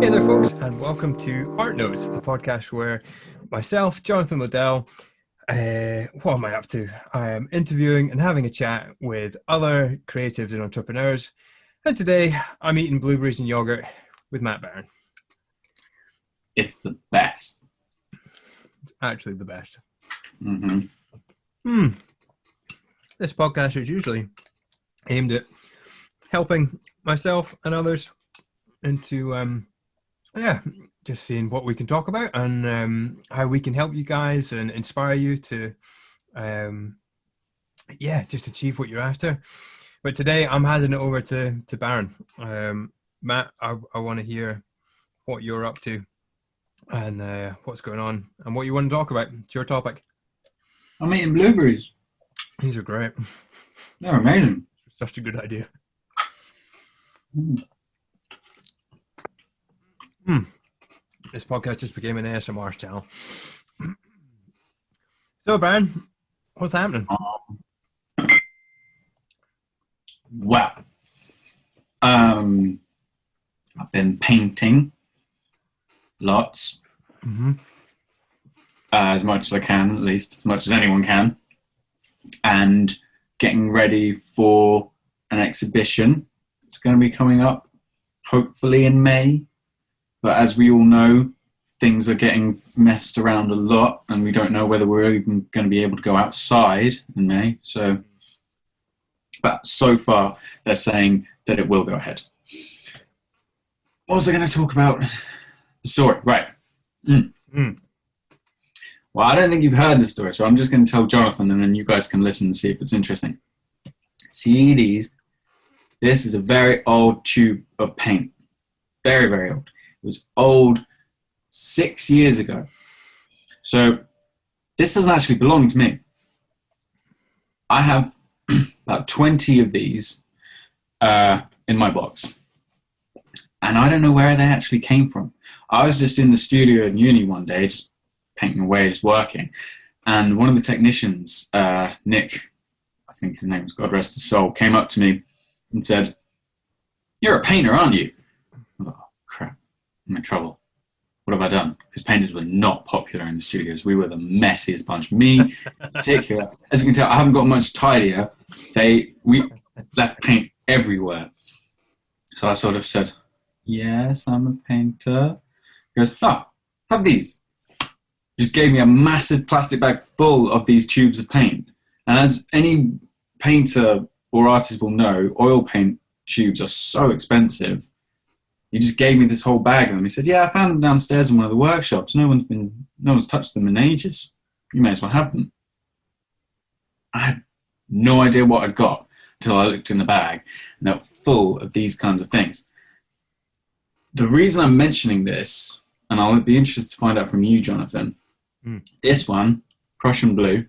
Hey there, folks, and welcome to Art Notes, the podcast where myself, Jonathan Liddell, what am I up to? I am interviewing and having a chat with other creatives and entrepreneurs. And today I'm eating blueberries and yogurt with Matt Barron. It's the best. It's actually the best. Mm-hmm. This podcast is usually aimed at helping myself and others into just seeing what we can talk about and how we can help you guys and inspire you to just achieve what you're after. But today I'm handing it over to Baron. Matt, I want to hear what you're up to and what's going on and what you want to talk about. It's your topic. I'm eating blueberries. These are great. They're amazing. Such a good idea. This podcast just became an ASMR channel. So, Brian, what's happening? Well, I've been painting lots, as much as I can, at least as much as anyone can, and getting ready for an exhibition. It's going to be coming up, hopefully in May. But as we all know, things are getting messed around a lot, and we don't know whether we're even going to be able to go outside in May. But so far, they're saying that it will go ahead. What was I going to talk about? The story, right. Well, I don't think you've heard the story, so I'm just going to tell Jonathan, and then you guys can listen and see if it's interesting. See these? This is a very old tube of paint. Very, very old. It was old 6 years ago. So this doesn't actually belong to me. I have about 20 of these in my box. And I don't know where they actually came from. I was just in the studio in uni one day, just painting away, just working. And one of the technicians, Nick, I think his name was, God rest his soul, came up to me and said, "You're a painter, aren't you?" I thought, oh, crap. I'm in trouble. What have I done? Because painters were not popular in the studios. We were the messiest bunch. Me in particular. As you can tell, I haven't got much tidier. We left paint everywhere. So I sort of said, "Yes, I'm a painter." He goes, "Oh, have these." He just gave me a massive plastic bag full of these tubes of paint. And as any painter or artist will know, oil paint tubes are so expensive. He just gave me this whole bag of them. He said, "Yeah, I found them downstairs in one of the workshops. No one's touched them in ages. You may as well have them." I had no idea what I'd got until I looked in the bag, and they were full of these kinds of things. The reason I'm mentioning this, and I'll be interested to find out from you, Jonathan, this one, Prussian blue,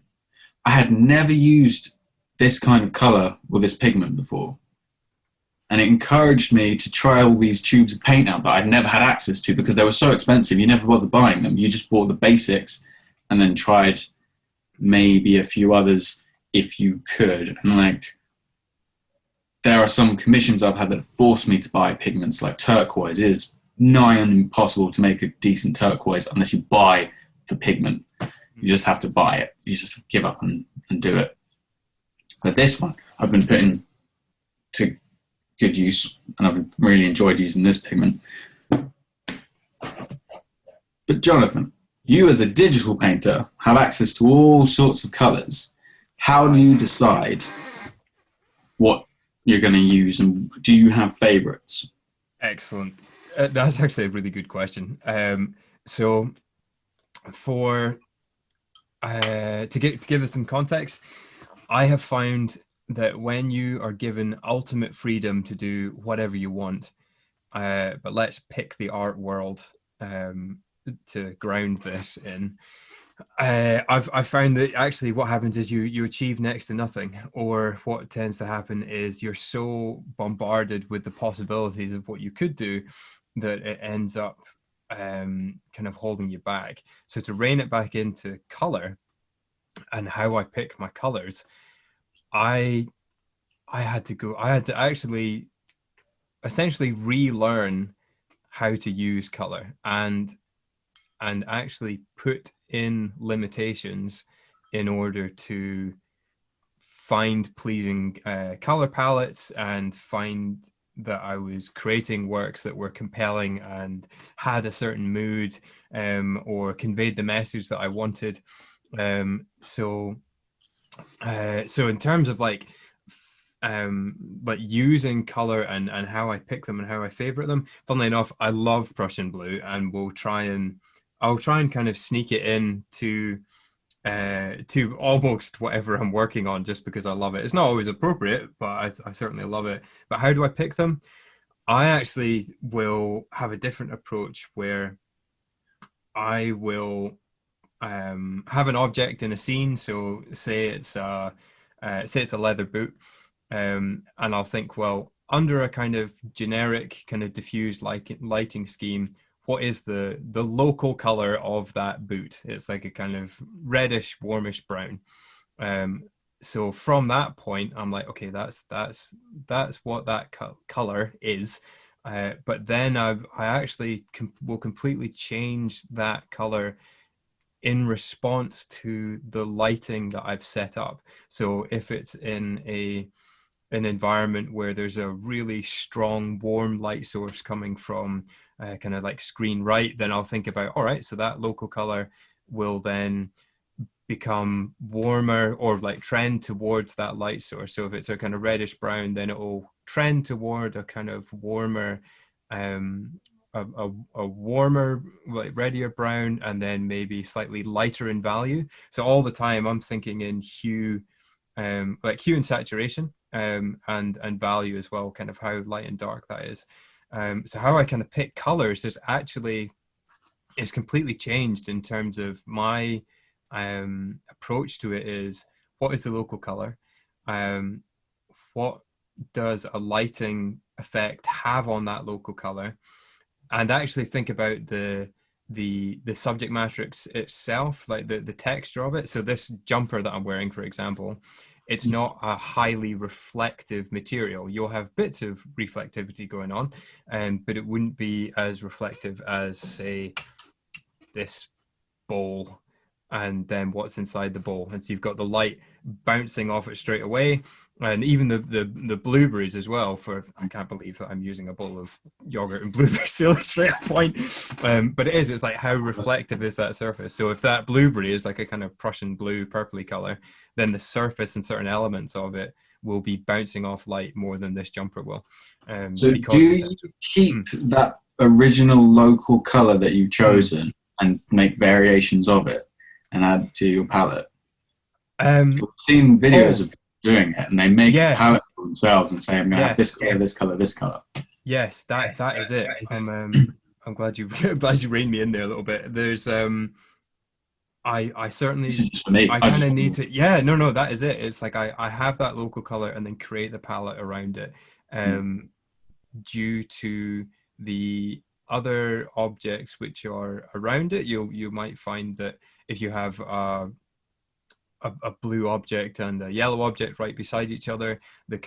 I had never used this kind of color or this pigment before. And it encouraged me to try all these tubes of paint out that I'd never had access to because they were so expensive. You never bothered buying them. You just bought the basics and then tried maybe a few others if you could. And there are some commissions I've had that have forced me to buy pigments like turquoise. It is nigh on impossible to make a decent turquoise unless you buy the pigment. You just have to buy it. You just have to give up and do it. But this one, I've been putting to good use, and I've really enjoyed using this pigment. But Jonathan, you as a digital painter have access to all sorts of colors. How do you decide what you're going to use, and do you have favorites? Excellent. That's actually a really good question. So for to give us some context, I have found that when you are given ultimate freedom to do whatever you want, but let's pick the art world to ground this in. I've found that actually what happens is you achieve next to nothing, or what tends to happen is you're so bombarded with the possibilities of what you could do that it ends up kind of holding you back. So to rein it back into color and how I pick my colors, I had to actually essentially relearn how to use color and actually put in limitations in order to find pleasing color palettes and find that I was creating works that were compelling and had a certain mood, or conveyed the message that I wanted. So in terms of like using color and how I pick them and how I favorite them, funnily enough, I love Prussian blue, and I'll try and kind of sneak it in to almost whatever I'm working on, just because I love it. It's not always appropriate, but I certainly love it. But how do I pick them? I actually will have a different approach where I will have an object in a scene. So say it's a leather boot, and I'll think, well, under a kind of generic, kind of diffused lighting scheme, what is the local color of that boot? It's like a kind of reddish, warmish brown. Um, so from that point, I'm like, okay, that's what that color is. But then I actually will completely change that color in response to the lighting that I've set up. So if it's in an environment where there's a really strong warm light source coming from kind of like screen right, then I'll think about, all right, so that local color will then become warmer or like trend towards that light source. So if it's a kind of reddish brown, then it will trend toward a kind of warmer a warmer, like reddier brown, and then maybe slightly lighter in value. So all the time I'm thinking in hue, like hue and saturation, and value as well, kind of how light and dark that is. So how I kind of pick colors is completely changed in terms of my approach to it. Is what is the local color? What does a lighting effect have on that local color? And actually think about the subject matrix itself, like the texture of it. So this jumper that I'm wearing, for example, it's not a highly reflective material. You'll have bits of reflectivity going on, but it wouldn't be as reflective as, say, this bowl and then what's inside the bowl. And so you've got the light bouncing off it straight away, and even the blueberries as well. For I can't believe that I'm using a bowl of yogurt and blueberries to illustrate a point, but it's like how reflective is that surface. So if that blueberry is like a kind of Prussian blue purpley color, then the surface and certain elements of it will be bouncing off light more than this jumper will. So do you keep that original local color that you've chosen and make variations of it and add to your palette? I've seen videos of people doing it, and they make a palette for themselves and say, I'm going to have this color, this color, this color. Yes, that is it. I'm glad you reined me in there a little bit. There's I certainly, I kind of need to, no, that is it. It's like I have that local color and then create the palette around it. Due to the other objects which are around it, you might find that if you have a blue object and a yellow object right beside each other, the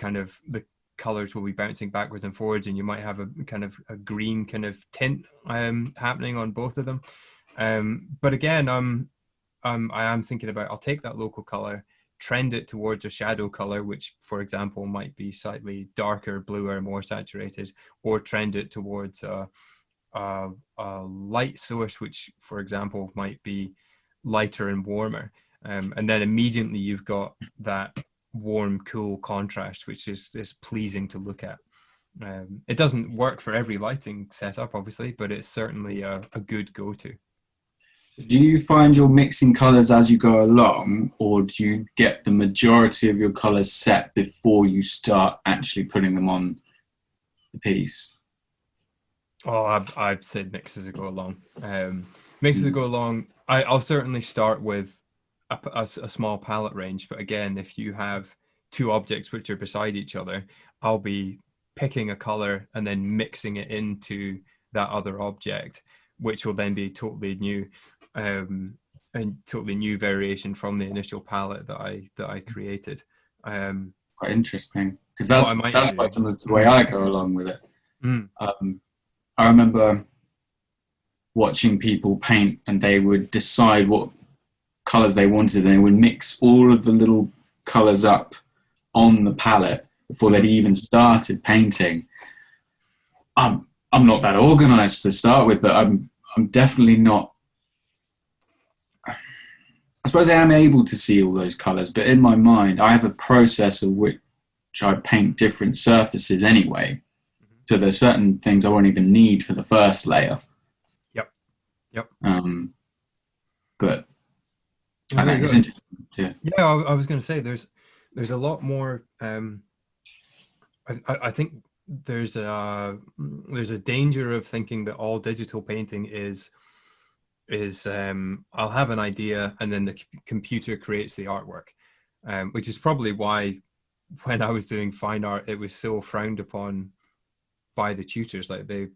colors will be bouncing backwards and forwards, and you might have a kind of a green kind of tint happening on both of them. But again, I am thinking about, I'll take that local color, trend it towards a shadow color, which, for example, might be slightly darker, bluer, more saturated, or trend it towards a light source, which, for example, might be lighter and warmer. And then immediately you've got that warm, cool contrast, which is pleasing to look at. It doesn't work for every lighting setup, obviously, but it's certainly a good go-to. Do you find you're mixing colors as you go along, or do you get the majority of your colors set before you start actually putting them on the piece? Oh, I've said mix as I go along. Mix as I go along. I'll certainly start with a small palette range, but again, if you have two objects which are beside each other, I'll be picking a color and then mixing it into that other object, which will then be totally new, and totally new variation from the initial palette that I created. Quite interesting, because that's quite similar to the way I go along with it. I remember watching people paint, and they would decide what colors they wanted, and they would mix all of the little colors up on the palette before they'd even started painting. I'm not that organized to start with, but I'm definitely not. I suppose I am able to see all those colors, but in my mind, I have a process of which I paint different surfaces anyway. So there's certain things I won't even need for the first layer. Yep. But I know it's interesting too. Yeah, I was going to say there's a lot more. I think there's a danger of thinking that all digital painting is I'll have an idea and then the computer creates the artwork, which is probably why when I was doing fine art it was so frowned upon by the tutors. Like that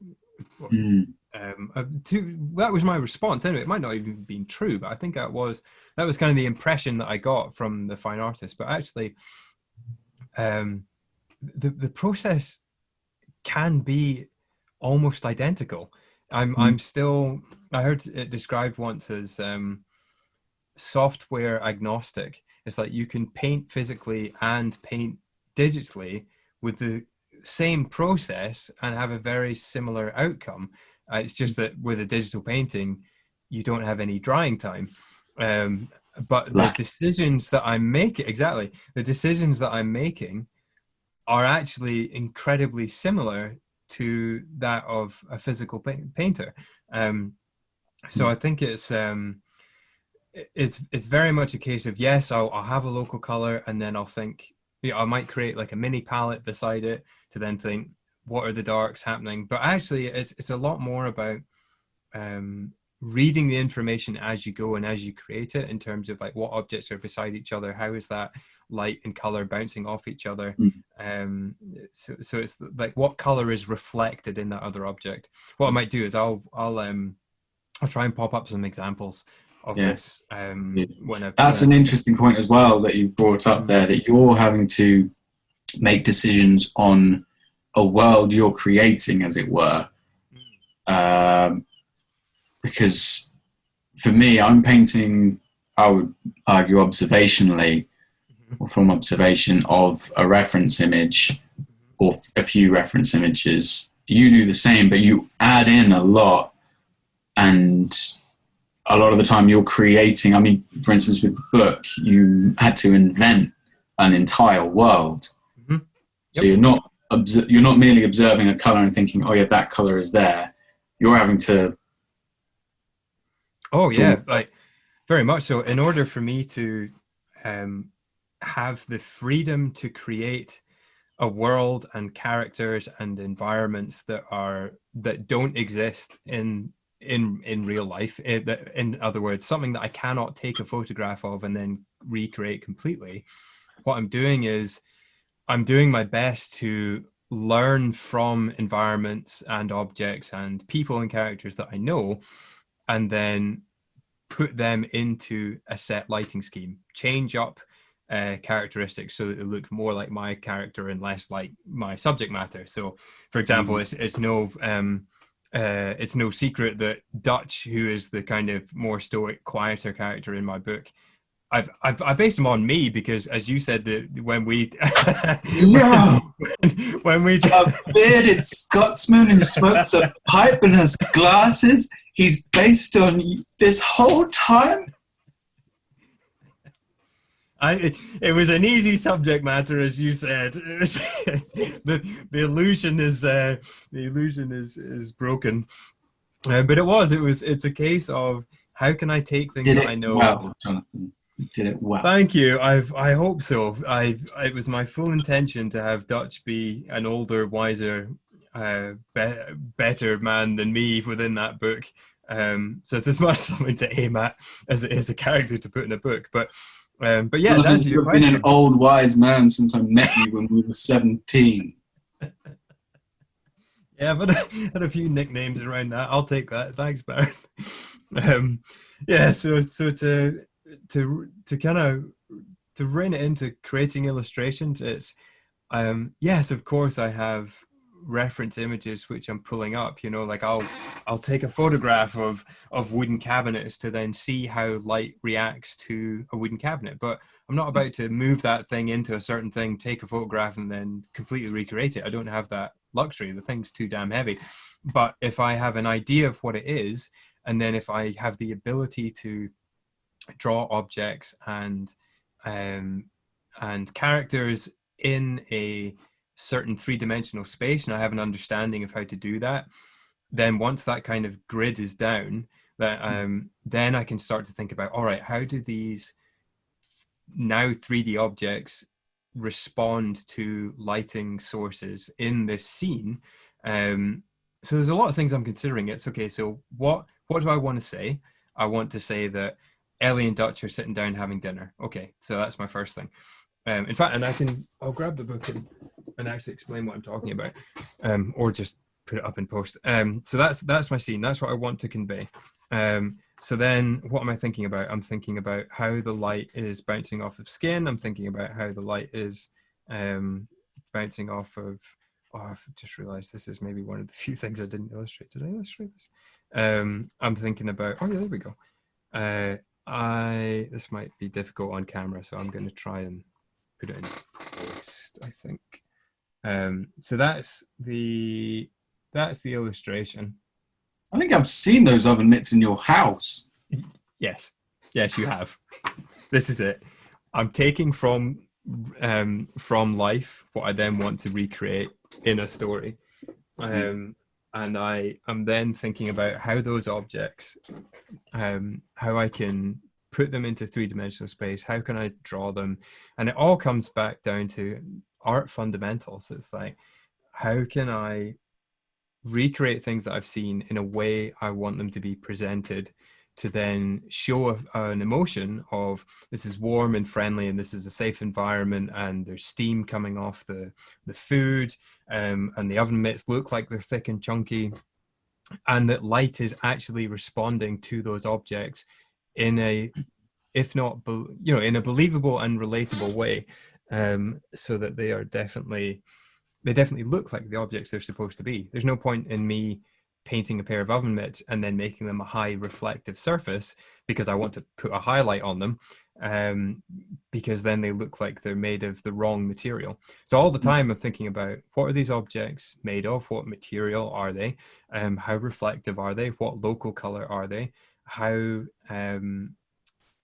was my response anyway. It might not even been true, but I think that was kind of the impression that I got from the fine artist. But actually the process can be almost identical. I'm still, I heard it described once as software agnostic. It's like you can paint physically and paint digitally with the same process and have a very similar outcome. It's just that with a digital painting, you don't have any drying time. But the decisions that I'm making, the decisions that I'm making are actually incredibly similar to that of a physical painter. So I think it's very much a case of, yes, I'll have a local color, and then I'll think, I might create like a mini palette beside it to then think, what are the darks happening? But actually it's a lot more about reading the information as you go and as you create it, in terms of like what objects are beside each other, how is that light and color bouncing off each other. So it's like what color is reflected in that other object. What I might do is I'll try and pop up some examples of this. That's an interesting point as well that you brought up there, that you're having to make decisions on a world you're creating, as it were. Because for me, I'm painting, I would argue, observationally, or from observation of a reference image or a few reference images. You do the same, but you add in a lot, and a lot of the time you're creating. I mean, for instance, with the book, you had to invent an entire world. So you're not merely observing a color and thinking, oh yeah, that color is there. You're having to like very much so. In order for me to have the freedom to create a world and characters and environments that don't exist in real life, in other words, something that I cannot take a photograph of and then recreate completely, what I'm doing is I'm doing my best to learn from environments and objects and people and characters that I know, and then put them into a set lighting scheme, change up characteristics so that they look more like my character and less like my subject matter. So, for example, it's no secret that Dutch, who is the kind of more stoic, quieter character in my book, I based him on me, because, as you said, that when we when we a bearded Scotsman who smokes a pipe and has glasses, he's based on you this whole time. It was an easy subject matter, as you said. The illusion is broken, but it's a case of, how can I take things that I know? Well, Jonathan, you did it well. Thank you. I hope so. It was my full intention to have Dutch be an older, wiser, better man than me within that book. So it's as much something to aim at as it is a character to put in a book. But yeah, to answer your question, you've been an old wise man since I met you when we were 17. Yeah, but I had a few nicknames around that. I'll take that. Thanks, Baron. Yeah, so to kind of rein it into creating illustrations, it's yes, of course I have reference images which I'm pulling up. Like I'll take a photograph of wooden cabinets to then see how light reacts to a wooden cabinet, but I'm not about to move that thing into a certain thing, take a photograph, and then completely recreate it. I don't have that luxury. The thing's too damn heavy. But if I have an idea of what it is, and then if I have the ability to draw objects and characters in a certain three-dimensional space, and I have an understanding of how to do that, then once that kind of grid is down, that then I can start to think about, all right, how do these now 3D objects respond to lighting sources in this scene? So there's a lot of things I'm considering. It's okay, so what do I want to say? I want to say that Ellie and Dutch are sitting down having dinner. Okay, so that's my first thing. In fact, and I'll grab the book and actually explain what I'm talking about, or just put it up in post. So that's my scene. That's what I want to convey. So then what am I thinking about? I'm thinking about how the light is bouncing off of skin. I'm thinking about how the light is bouncing off of, I've just realized this is maybe one of the few things I didn't illustrate. Did I illustrate this? I'm thinking about, oh yeah, there we go. This might be difficult on camera, so I'm going to try and put it in post, I think. So that's the illustration. I think I've seen those oven mitts in your house. Yes, you have. This is it. I'm taking from life what I then want to recreate in a story, and I'm then thinking about how those objects, how I can put them into three-dimensional space. How can I draw them? And it all comes back down to art fundamentals. It's like, how can I recreate things that I've seen in a way I want them to be presented, to then show an emotion of this is warm and friendly and this is a safe environment and there's steam coming off the food, and the oven mitts look like they're thick and chunky, and that light is actually responding to those objects in a, if not, in a believable and relatable way, so that they definitely look like the objects they're supposed to be. There's no point in me painting a pair of oven mitts and then making them a high reflective surface because I want to put a highlight on them, because then they look like they're made of the wrong material. So all the time I'm thinking about, what are these objects made of? What material are they? How reflective are they? What local color are they? How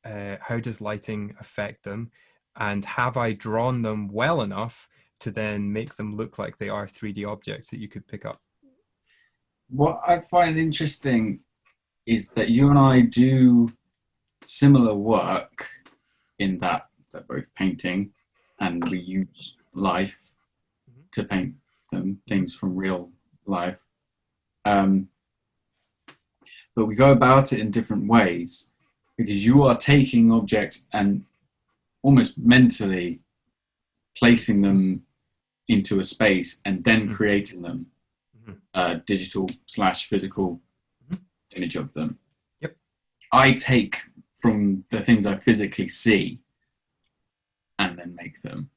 does lighting affect them? And have I drawn them well enough to then make them look like they are 3D objects that you could pick up? What I find interesting is that you and I do similar work in that they're both painting, and we use life to paint them, things from real life. But we go about it in different ways, because you are taking objects and almost mentally placing them into a space and then creating them, digital / physical image of them. Yep. I take from the things I physically see and then make them.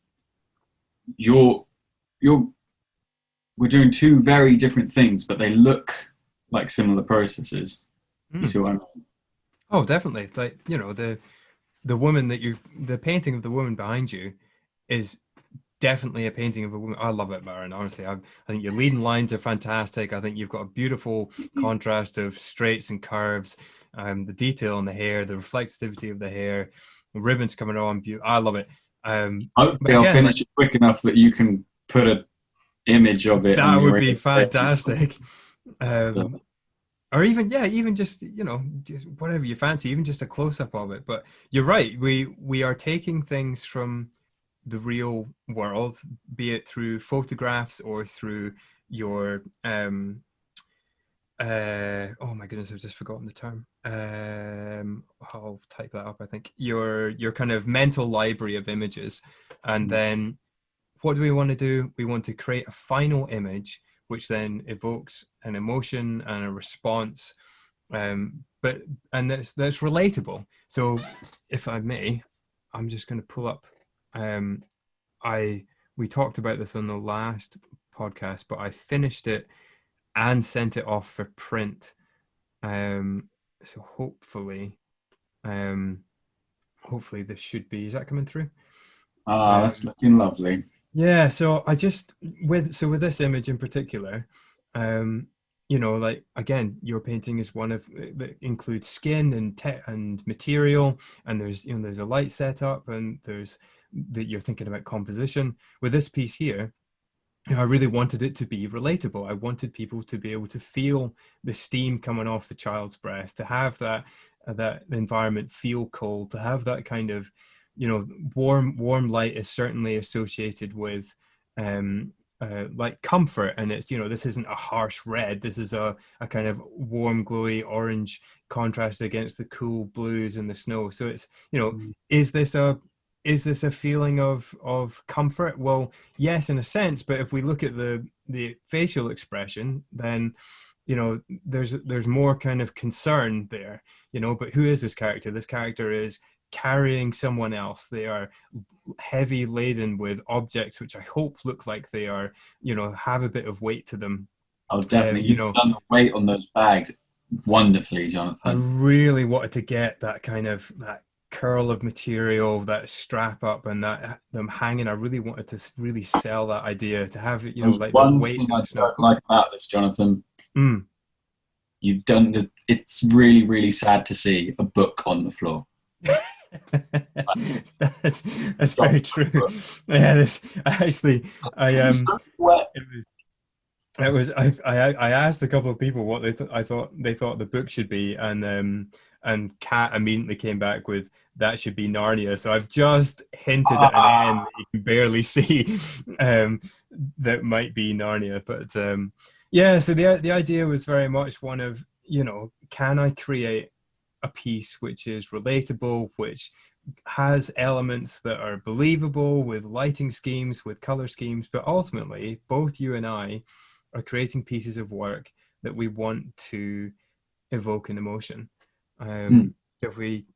We're doing two very different things, but they look like similar processes. You see what I mean? Oh, definitely. Like, the woman the painting of the woman behind you is definitely a painting of a woman. I love it, Baron. Honestly, I think your leading lines are fantastic. I think you've got a beautiful contrast of straights and curves, the detail in the hair, the reflectivity of the hair, the ribbons coming on. I love it. Hopefully I'll finish it quick enough that you can put an image of it. That would be fantastic. Or even just, just whatever you fancy, even just a close-up of it. But you're right. We are taking things from the real world, be it through photographs or through your oh my goodness, I've just forgotten the term. I'll type that up. I think your kind of mental library of images, and then what do we want to do? We want to create a final image which then evokes an emotion and a response, and that's relatable. So if I may, I'm just going to pull up, we talked about this on the last podcast, but I finished it and sent it off for print. So um, hopefully this should be, is that coming through? Ah, that's looking lovely. Yeah, so I just with this image in particular, um, like again, your painting is one of that includes skin and and material, and there's a light setup, and there's that you're thinking about composition. With this piece here, I really wanted it to be relatable. I wanted people to be able to feel the steam coming off the child's breath, to have that environment feel cold, to have that kind of, warm light is certainly associated with like comfort, and it's, this isn't a harsh red. This is a kind of warm, glowy orange contrast against the cool blues and the snow. So it's, is this a feeling of comfort? Well, yes, in a sense, but if we look at the facial expression, then there's more kind of concern there. But who is this character? This character is carrying someone else. They are heavy laden with objects which I hope look like they are, have a bit of weight to them. Oh, definitely. You've done the weight on those bags wonderfully, I Jonathan. really wanted to get that kind of that curl of material, that strap up, and that them hanging. I really wanted to really sell that idea, to have it, There's like the one weight thing of I the snow. don't like about this, Jonathan. Mm. You've done the. It's really, really sad to see a book on the floor. that's that's Drop very the true. book. Yeah, this actually, I It's so wet. it was I asked a couple of people what they thought the book should be, and Kat immediately came back with that should be Narnia. So I've just hinted at an Ah, N that you can barely see, um, that might be Narnia. But yeah, so the idea was very much one of, can I create a piece which is relatable, which has elements that are believable, with lighting schemes, with color schemes, but ultimately both you and I are creating pieces of work that we want to evoke an emotion. mm, So if we,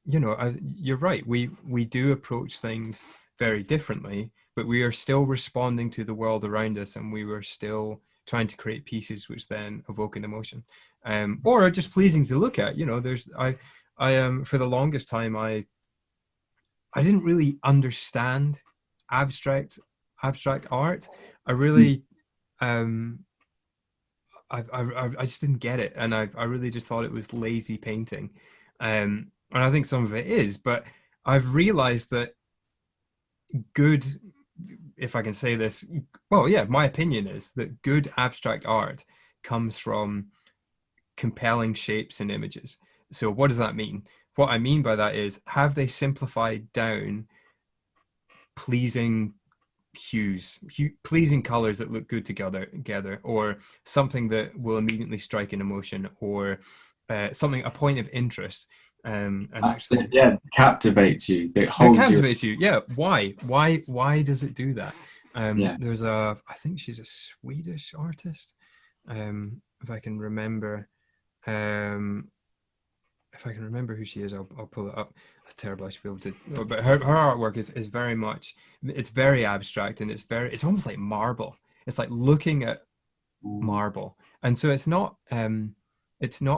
you're right. We do approach things very differently, but we are still responding to the world around us, and we were still trying to create pieces which then evoke an emotion, or are just pleasing to look at. There's for the longest time I didn't really understand abstract art. I mm. really um I just didn't get it, and I really just thought it was lazy painting, and I think some of it is, but I've realized that good, if I can say this, well, yeah, my opinion is that good abstract art comes from compelling shapes and images. So what does that mean? What I mean by that is, have they simplified down pleasing pleasing colors that look good together, or something that will immediately strike an emotion, or a point of interest, and That's it. actually Yeah, captivates you. It that holds your. captivates you. Yeah, why does it do that? Yeah. There's I think she's a Swedish artist, if I can remember. um if I can remember who she is, I'll pull it up. That's terrible. I should be able to. But her artwork is very much. It's very abstract, and it's almost like marble. It's like looking at Mm, marble, and so it's not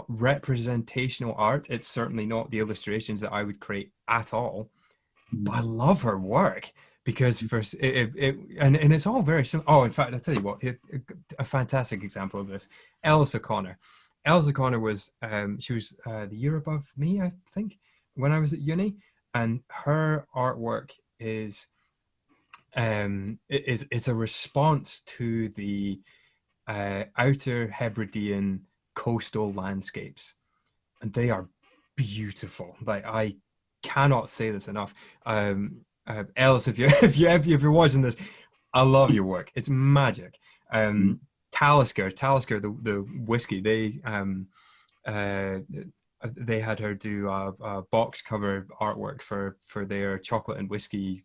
representational art. It's certainly not the illustrations that I would create at all. But I mm, love her work, because for and it's all very simple. Oh, in fact, I'll tell you what, a fantastic example of this, Ellis O'Connor. Ellis O'Connor was she was the year above me, I think, when I was at uni, and her artwork is a response to the outer Hebridean coastal landscapes, and they are beautiful. Like, I cannot say this enough. Ellis, if you if you're watching this, I love your work. It's magic. mm. Talisker, the whiskey. Uh, they had her do a box cover artwork for their chocolate and whiskey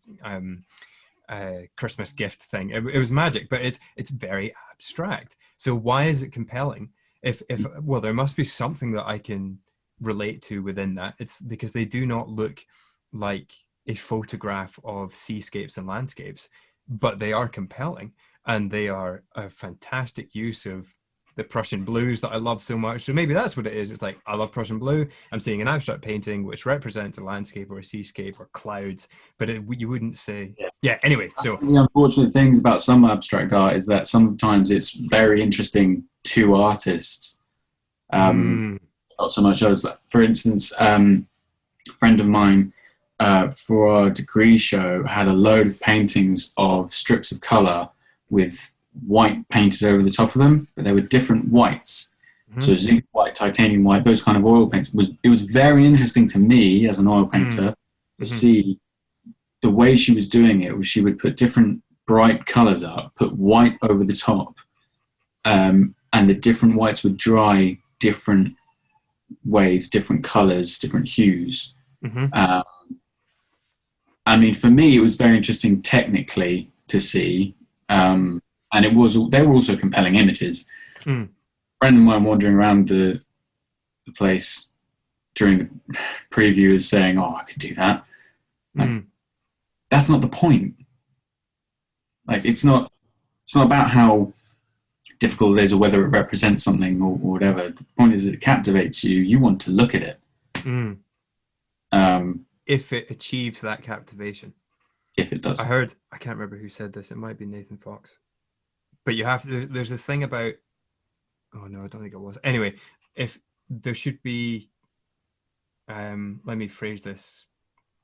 Christmas gift thing. It was magic, but it's very abstract. So why is it compelling? If well, there must be something that I can relate to within that. It's because they do not look like a photograph of seascapes and landscapes, but they are compelling. and they are a fantastic use of the Prussian blues that I love so much. So maybe that's what it is. It's like, I love Prussian blue. I'm seeing an abstract painting which represents a landscape or a seascape or clouds, but you wouldn't say, yeah. Anyway, so the unfortunate things about some abstract art is that sometimes it's very interesting to artists, not so much others. For instance, a friend of mine for our degree show had a load of paintings of strips of color with white painted over the top of them, but they were different whites. So zinc white, titanium white, those kind of oil paints. It was very interesting to me as an oil painter to see the way she was doing it. Was she would put different bright colors up, put white over the top, and the different whites would dry different ways, different colors, different hues. I mean, for me, it was very interesting technically to see, and they were also compelling images. A friend of mine wandering around the place during the preview is saying, "Oh, I could do that." Like, that's not the point. Like, it's not about how difficult it is or whether it represents something or whatever. The point is that it captivates you. You want to look at it. If it achieves that captivation. If it does. I can't remember who said this. It might be Nathan Fox. But there's this thing about, oh no, I don't think it was. Anyway, if there should be, let me phrase this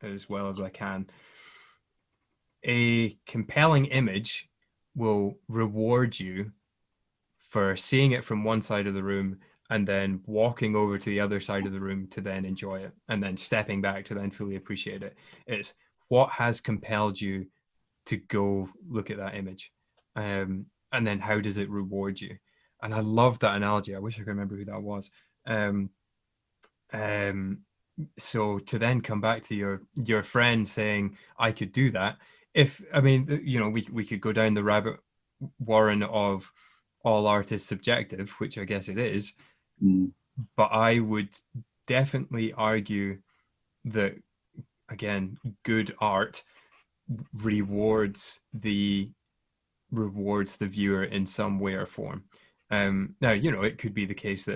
as well as I can. A compelling image will reward you for seeing it from one side of the room and then walking over to the other side of the room to then enjoy it, and then stepping back to then fully appreciate it. It's what has compelled you to go look at that image, and then how does it reward you? And I love that analogy. I wish I could remember who that was. So to then come back to your friend saying, I could do that. We could go down the rabbit warren of all art is subjective, which I guess it is. But I would definitely argue that, again, good art rewards the viewer in some way or form. Now, it could be the case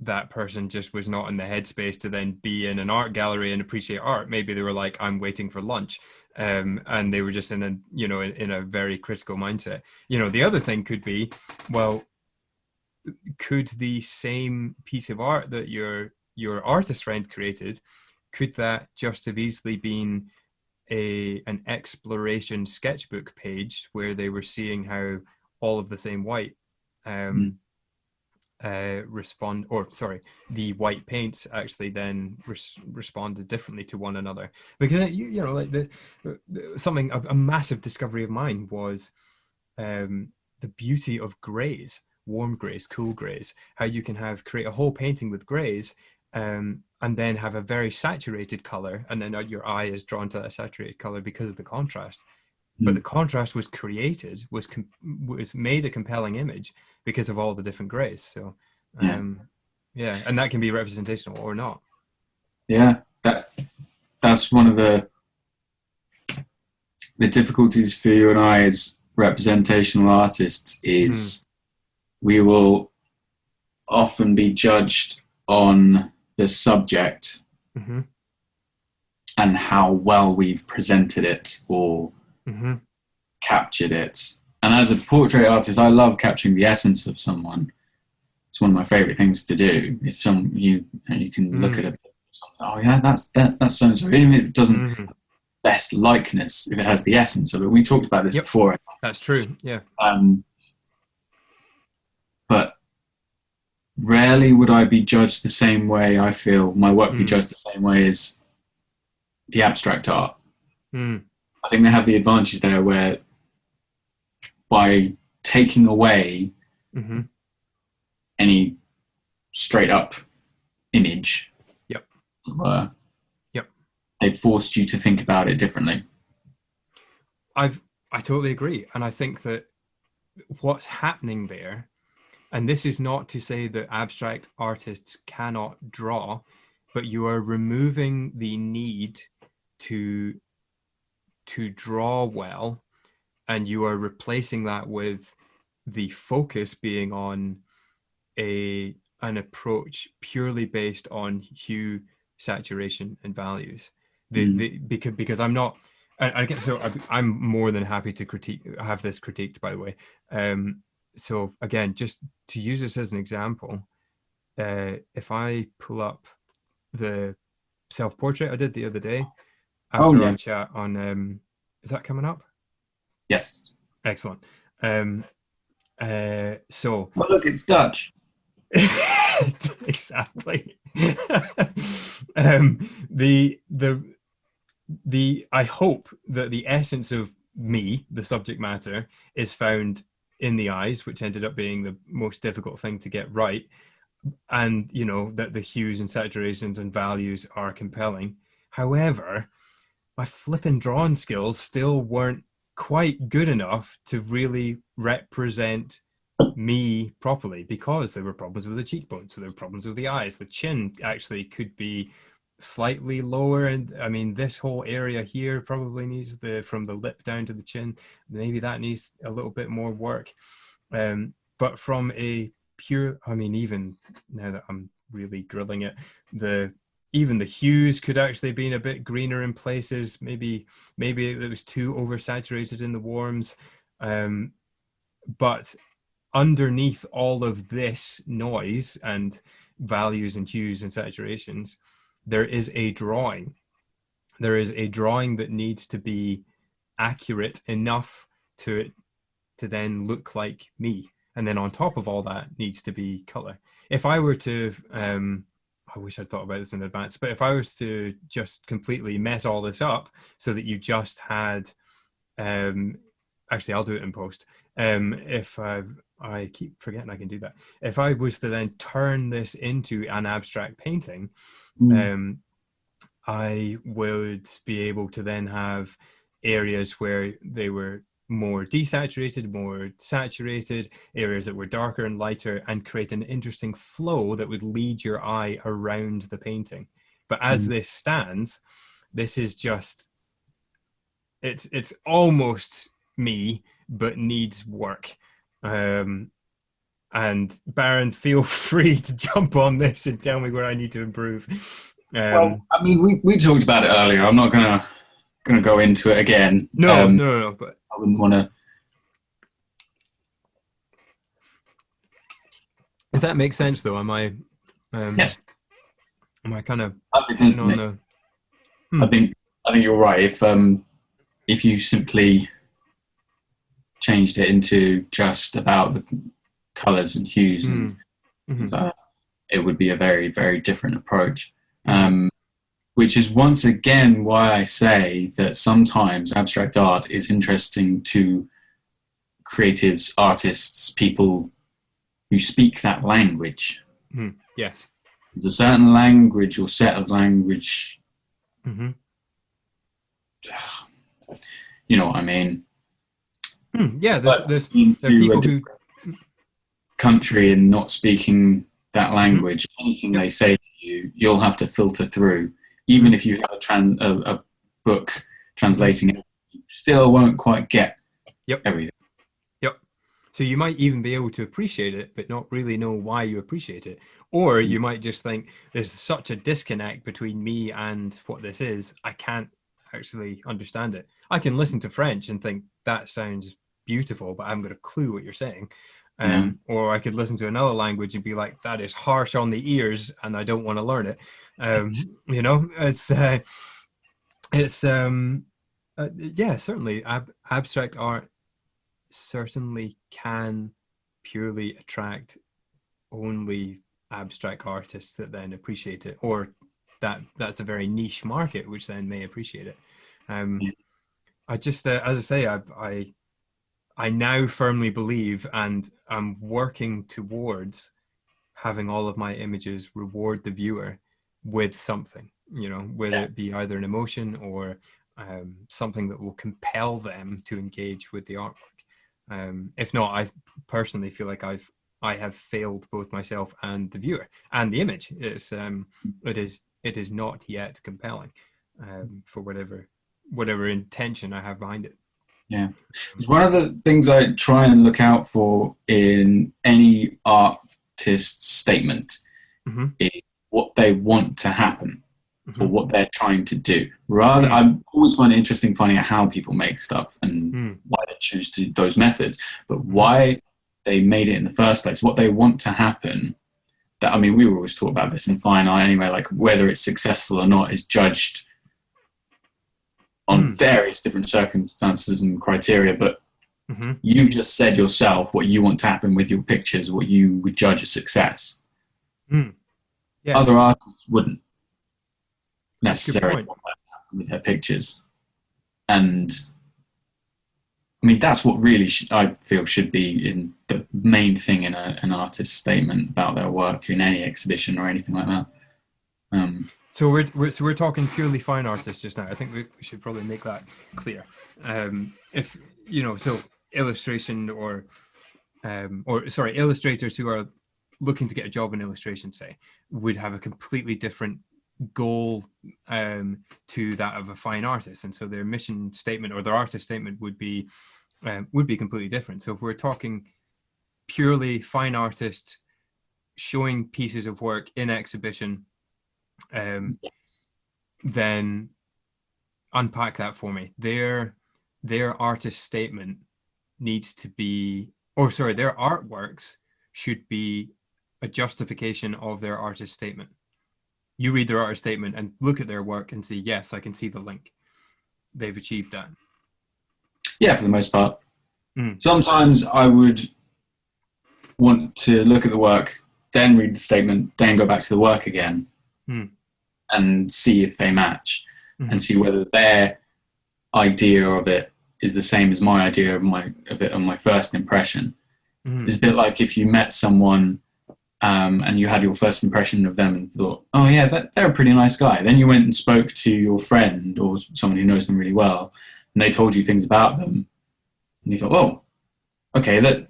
that person just was not in the headspace to then be in an art gallery and appreciate art. Maybe they were like, I'm waiting for lunch, and they were just in a very critical mindset. The other thing could be, well, could the same piece of art that your artist friend created, could that just have easily been an exploration sketchbook page where they were seeing how all of the same white the white paints actually then responded differently to one another? Because a massive discovery of mine was the beauty of grays, warm grays, cool grays, how you can create a whole painting with grays, and then have a very saturated color, and then your eye is drawn to that saturated color because of the contrast. But the contrast was created, was made a compelling image because of all the different grays. So, and that can be representational or not. Yeah, that's one of the difficulties for you and I as representational artists is we will often be judged on the subject and how well we've presented it or captured it. And as a portrait artist, I love capturing the essence of someone. It's one of my favorite things to do. If you can look at a oh yeah, that's so and so. Even if it doesn't have the best likeness, if it has the essence of it. We talked about this before. That's true. Yeah. But rarely would I be judged the same way. I feel my work be judged the same way as the abstract art. I think they have the advantage there where by taking away any straight up image, they've forced you to think about it differently. I totally agree. And I think that what's happening there, and this is not to say that abstract artists cannot draw, but you are removing the need to draw well and you are replacing that with the focus being on an approach purely based on hue, saturation, and values. Because I'm not. I get so I'm more than happy to have this critiqued, by the way. So again, just to use this as an example, if I pull up the self-portrait I did the other day after our chat on, is that coming up? Yes. Excellent. So well, look, it's Dutch. Exactly. I hope that the essence of me, the subject matter, is found in the eyes, which ended up being the most difficult thing to get right, and that the hues and saturations and values are compelling. However, my flipping drawing skills still weren't quite good enough to really represent me properly, because there were problems with the cheekbones, so there were problems with the eyes. The chin actually could be slightly lower, and I mean, this whole area here probably needs from the lip down to the chin, maybe that needs a little bit more work. But from a pure, I mean, even now that I'm really grilling it, even the hues could actually been a bit greener in places. Maybe it was too oversaturated in the warms. But underneath all of this noise and values and hues and saturations, there is a drawing. There is a drawing that needs to be accurate enough to then look like me. And then on top of all that needs to be color. If I were to, I wish I'd thought about this in advance, but if I was to just completely mess all this up so that you just had, actually, I'll do it in post. If I keep forgetting I can do that. If I was to then turn this into an abstract painting, I would be able to then have areas where they were more desaturated, more saturated, areas that were darker and lighter, and create an interesting flow that would lead your eye around the painting. But as this stands, this is just, it's almost me, but needs work. And Baron, feel free to jump on this and tell me where I need to improve. Well, I mean, we talked about it earlier. I'm not gonna go into it again. No, but I wouldn't want to. Does that make sense, though? Am I? Yes. Am I kind of on the? I think you're right. If you simply changed it into just about the colours and hues and that, it would be a very, very different approach. Which is once again why I say that sometimes abstract art is interesting to creatives, artists, people who speak that language. Yes. There's a certain language or set of language. You know what I mean? Yeah, there's people who country and not speaking that language. Anything they say to you, you'll have to filter through. Even if you have a book translating it, you still won't quite get everything. Yep. So you might even be able to appreciate it, but not really know why you appreciate it. Or you might just think there's such a disconnect between me and what this is, I can't actually understand it. I can listen to French and think that sounds beautiful, but I haven't got a clue what you're saying. Or I could listen to another language and be like, that is harsh on the ears and I don't want to learn it. You know, yeah, certainly abstract art certainly can purely attract only abstract artists that then appreciate it, or that's a very niche market which then may appreciate it. I just as I say, I now firmly believe, and I'm working towards having all of my images reward the viewer with something, you know, whether it be either an emotion or something that will compel them to engage with the artwork. If not, I personally feel like I have failed both myself and the viewer, and the image it is not yet compelling for whatever intention I have behind it. Yeah. It's one of the things I try and look out for in any artist's statement Hmm. is what they want to happen or Hmm. what they're trying to do. Rather, Mm. I always find it interesting finding out how people make stuff and Mm. why they choose to those methods, but Hmm. why they made it in the first place, what they want to happen. That, I mean, we were always taught about this in fine art anyway, like whether it's successful or not is judged on Mm. various different circumstances and criteria, but Hmm. you've just said yourself what you want to happen with your pictures, what you would judge a success. Mm. Yes, Other artists wouldn't that's a good necessarily point. want that to happen with their pictures. And I mean, that's what really I feel should be in the main thing in an artist's statement about their work in any exhibition or anything like that. So we're talking purely fine artists just now. I think we should probably make that clear. If so illustration or sorry, illustrators who are looking to get a job in illustration, say, would have a completely different goal to that of a fine artist, and so their mission statement or their artist statement would be completely different. So if we're talking purely fine artists showing pieces of work in exhibition, Yes. then unpack that for me. Their artist statement needs to be, or sorry, their artworks should be a justification of their artist statement. You read their artist statement and look at their work and say, yes, I can see the link. They've achieved that. Yeah, for the most part. Mm. Sometimes I would want to look at the work, then read the statement, then go back to the work again Mm. and see if they match and Mm-hmm. see whether their idea of it is the same as my idea of it on my first impression. Mm-hmm. It's a bit like if you met someone and you had your first impression of them and thought, oh yeah, they're a pretty nice guy. Then you went and spoke to your friend or someone who knows them really well, and they told you things about them, and you thought, oh, okay, that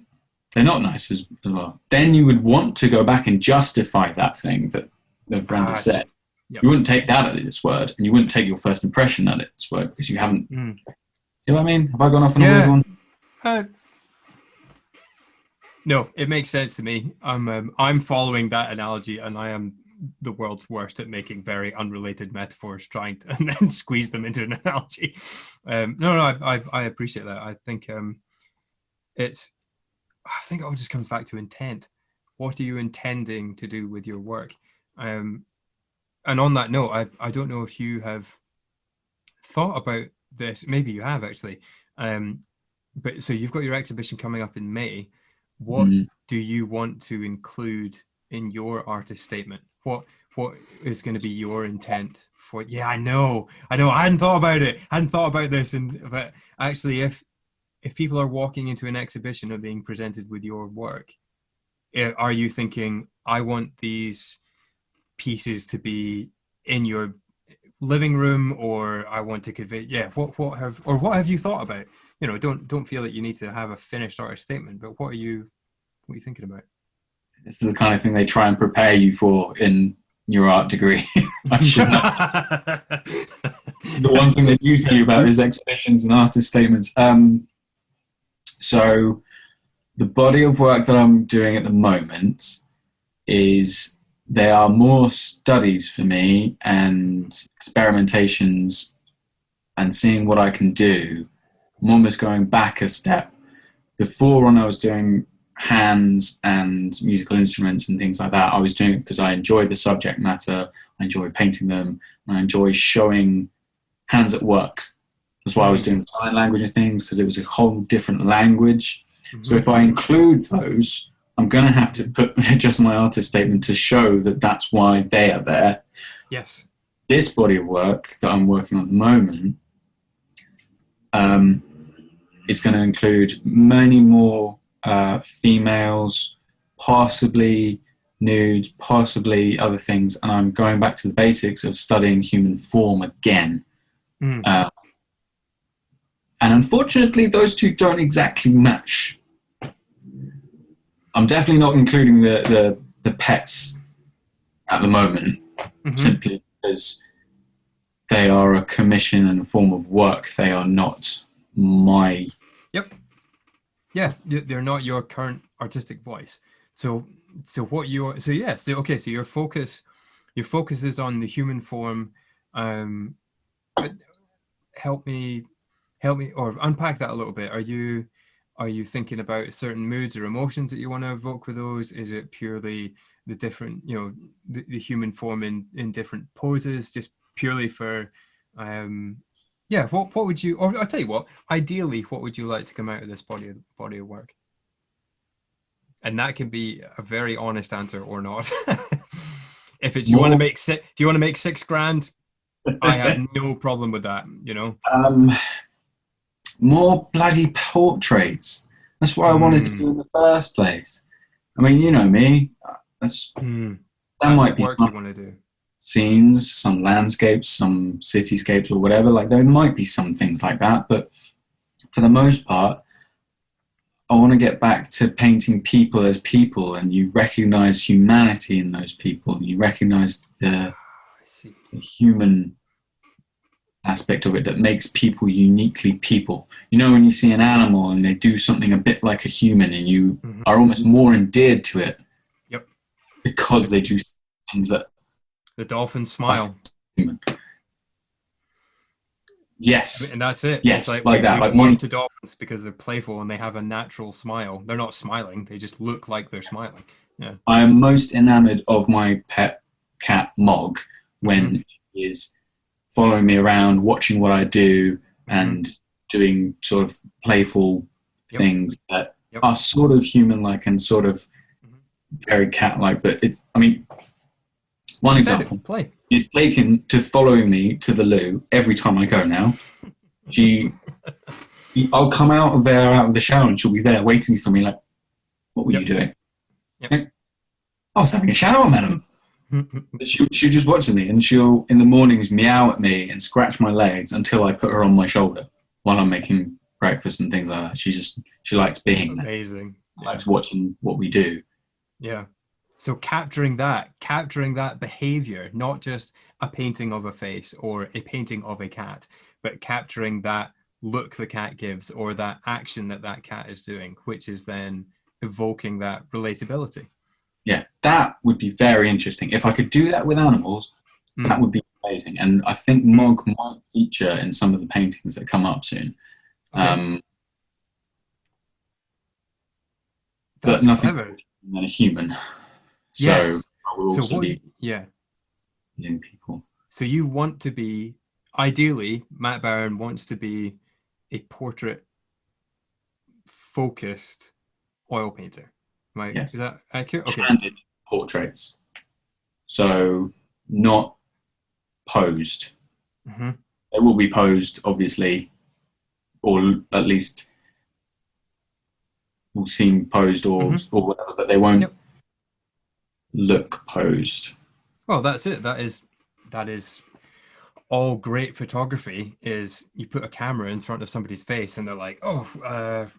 they're not nice as well. Then you would want to go back and justify that thing that the friend has said. Yep. You wouldn't take that at its word, and you wouldn't take your first impression at its word because you haven't. Mm. You know what I mean? Have I gone off on a weird one? No, it makes sense to me. I'm following that analogy, and I am the world's worst at making very unrelated metaphors, trying to and then squeeze them into an analogy. I appreciate that. I think it all just comes back to intent. What are you intending to do with your work? And on that note, I don't know if you have thought about this. Maybe you have actually. But so you've got your exhibition coming up in May. What do you want to include in your artist statement? What is going to be your intent for? Yeah, I know. I hadn't thought about it. I hadn't thought about this, but actually, if people are walking into an exhibition and being presented with your work, are you thinking, I want these pieces to be in your living room, or I want to convey? Yeah, what have you thought about? Don't feel that you need to have a finished artist statement, but what are you thinking about? This is the kind of thing they try and prepare you for in your art degree. I should know. The one thing they do tell you about is exhibitions and artist statements. So the body of work that I'm doing at the moment is, they are more studies for me and experimentations and seeing what I can do. I'm almost going back a step. Before, when I was doing hands and musical instruments and things like that, I was doing it because I enjoy the subject matter, I enjoy painting them, and I enjoy showing hands at work. That's why I was doing sign language and things, because it was a whole different language. Mm-hmm. So if I include those, I'm going to have to put just my artist statement to show that that's why they are there. Yes. This body of work that I'm working on at the moment is going to include many more females, possibly nudes, possibly other things, and I'm going back to the basics of studying human form again. And unfortunately, those two don't exactly match. I'm definitely not including the pets at the moment, simply because they are a commission and a form of work. They are not my. Yep. Yeah, they're not your current artistic voice. So what you're so yeah, so okay, so your focus is on the human form. Um, but help me or unpack that a little bit. Are you thinking about certain moods or emotions that you want to evoke with those? Is it purely the different, the human form in different poses, just purely for yeah, what would you, or I'll tell you what, ideally, what would you like to come out of this body of work? And that can be a very honest answer or not. If it's More, if you want to make 6 grand, I have no problem with that, um, more bloody portraits. That's what I wanted to Mm, do in the first place. I mean, you know me. That's mm. That That's the might be work some you want to do. scenes, some landscapes, some cityscapes, or whatever. Like there might be some things like that, but for the most part, I want to get back to painting people as people, and you recognize humanity in those people. You recognize I see. the human aspect of it that makes people uniquely people. You know, when you see an animal and they do something a bit like a human, and you Hmm. are almost more endeared to it Yep. because Yep. they do things that The dolphin are smile. human. Yes, And that's it. It's yes, like like that. we Like warm one, to dolphins because they're playful and they have a natural smile. They're not smiling, they just look like they're smiling. Yeah. I am most enamored of my pet cat Mog Hmm. when he is following me around, watching what I do, Hmm. and doing sort of playful Yep. things that Yep. are sort of human-like and sort of Hmm. very cat-like. But it's, I mean, one Pathetic example play. is taken to following me to the loo every time I go now. She, I'll come out of there, out of the shower, and she'll be there waiting for me. Like, what were you Yep. doing? Yep. I was having a shower, madam. She'll just watch me, and she'll in the mornings meow at me and scratch my legs until I put her on my shoulder while I'm making breakfast and things like that. She likes being there. Amazing. Yeah. Likes watching what we do. Yeah. So capturing that behavior, not just a painting of a face or a painting of a cat, but capturing that look the cat gives or that action that that cat is doing, which is then evoking that relatability. Yeah, that would be very interesting. If I could do that with animals, that Mm, would be amazing. And I think mm. Mog might feature in some of the paintings that come up soon. Okay, Um, but that's nothing clever. than a human. So Yes. I will So also what? be Yeah. using people. So you want to be, ideally, Matt Barron wants to be a portrait focused oil painter. Right? Yes, Is that accurate? Okay. candid portraits. So not posed. Hmm. They will be posed, obviously, or at least will seem posed Hmm. or whatever, but they won't Yep. look posed. Well, that's it. That is all great photography. Is you put a camera in front of somebody's face and they're like, oh,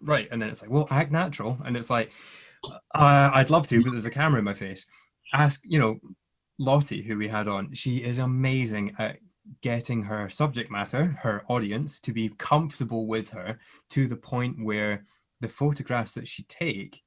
right, and then it's like, well, act natural, and it's like, I'd love to, but there's a camera in my face. Ask, Lottie, who we had on. She is amazing at getting her subject matter, her audience, to be comfortable with her to the point where the photographs that she take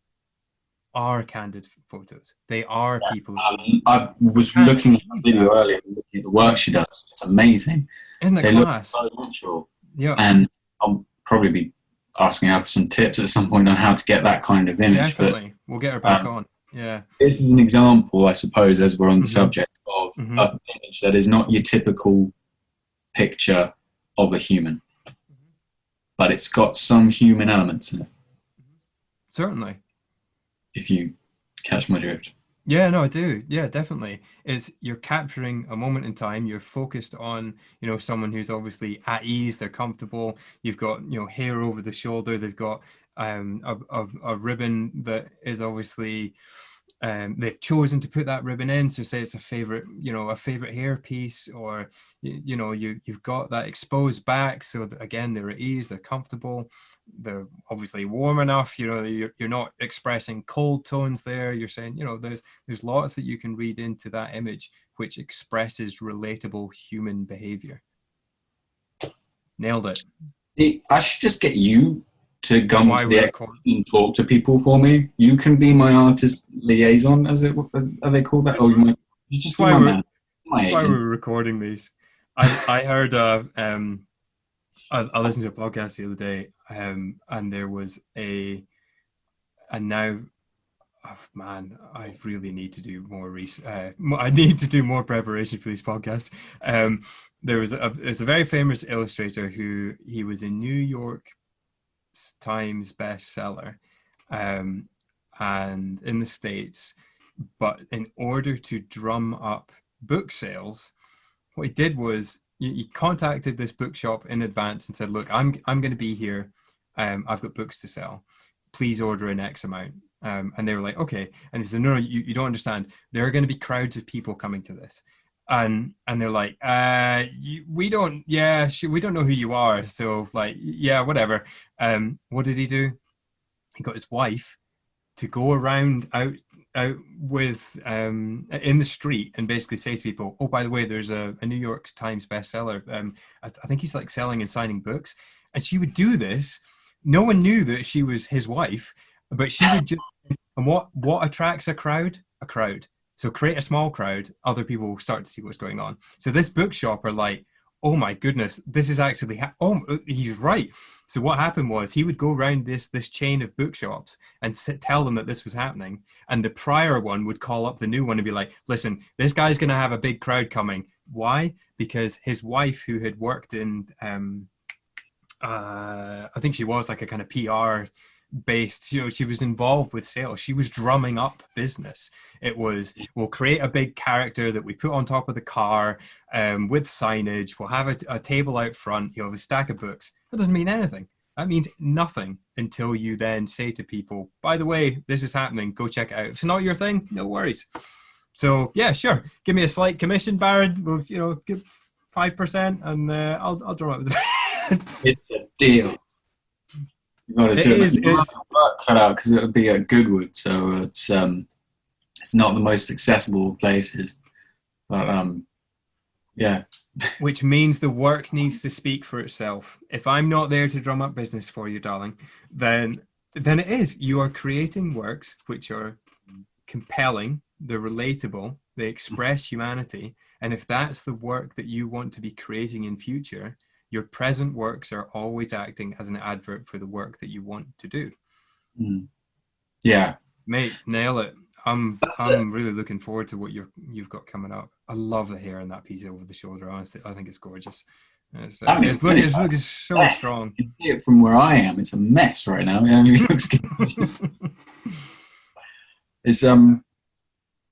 are candid photos. They are people. I You was can't looking at achieve the video that. earlier, looking at the work Yeah. she does. It's amazing. Isn't it They look class? so natural. Yeah, And I'll probably be asking her for some tips at some point on how to get that kind of image. But definitely. We'll get her back um, on. Yeah. this is an example, I suppose, as we're on the Hmm. subject of Hmm. an image that is not your typical picture of a human, but it's got some human elements in it, Certainly. if you catch my drift. Yeah, no, I do. Yeah, definitely. It's you're capturing a moment in time. You're focused on, someone who's obviously at ease, they're comfortable. You've got, hair over the shoulder. They've got a ribbon that is obviously they've chosen to put that ribbon in. So say it's a favorite hair piece, or you've got that exposed back. So that, again, they're at ease, they're comfortable, they're obviously warm enough. You're not expressing cold tones there. You're saying, there's lots that you can read into that image, which expresses relatable human behavior. Nailed it. I should just get you to It's come why to we're the recording. exhibition and talk to people for me. You can be my artist liaison, are they called that? It's, Or you it's just be why my we're man, my it's why agent. we're recording these. I heard I listened to a podcast the other day, and there was and now, oh, man, I really need to do more research. I need to do more preparation for these podcasts. There's a very famous illustrator who he was a New York Times bestseller, um, and in the States. But in order to drum up book sales, what he did was he contacted this bookshop in advance and said, "Look, I'm going to be here. I've got books to sell. Please order an X amount." And they were like, "Okay." And he said, "No, you don't understand. There are going to be crowds of people coming to this." And they're like, we don't, yeah, we don't know who you are. So like, yeah, whatever. What did he do? He got his wife to go around out with in the street and basically say to people, "Oh, by the way, there's a New York Times bestseller. I think he's like selling and signing books." And she would do this. No one knew that she was his wife, but she would just. And what attracts a crowd? A crowd. So create a small crowd. Other people will start to see what's going on. So this bookshop are like, "Oh my goodness, this is actually oh, he's right." So what happened was he would go around this chain of bookshops and tell them that this was happening, and the prior one would call up the new one and be like, "Listen, this guy's going to have a big crowd coming." Why? Because his wife, who had worked in I think she was like a kind of PR based, she was involved with sales. She was drumming up business. It was, we'll create a big character that we put on top of the car, with signage. We'll have a table out front. You'll have a stack of books. That doesn't mean anything. That means nothing until you then say to people, "By the way, this is happening. Go check it out." If it's not your thing, no worries. So yeah, sure. Give me a slight commission, Baron. We'll, give 5%, and I'll drum up. It's a deal. You've got to It do it. is. You have It's to work cut out because it would be at Goodwood, so it's not the most accessible of places. But yeah, which means the work needs to speak for itself. If I'm not there to drum up business for you, darling, then it is. You are creating works which are compelling, they're relatable, they express humanity. And if that's the work that you want to be creating in future, your present works are always acting as an advert for the work that you want to do. mm, yeah, Mate, nail it. I'm that's it. I'm really looking forward to what you've got coming up. I love the hair in that piece over the shoulder. Honestly, I think it's gorgeous. It's I haven't even finished it's that. looking It's so a mess. strong. You can see it from where I am. It's a mess right now. Yeah, it looks good. It's I'm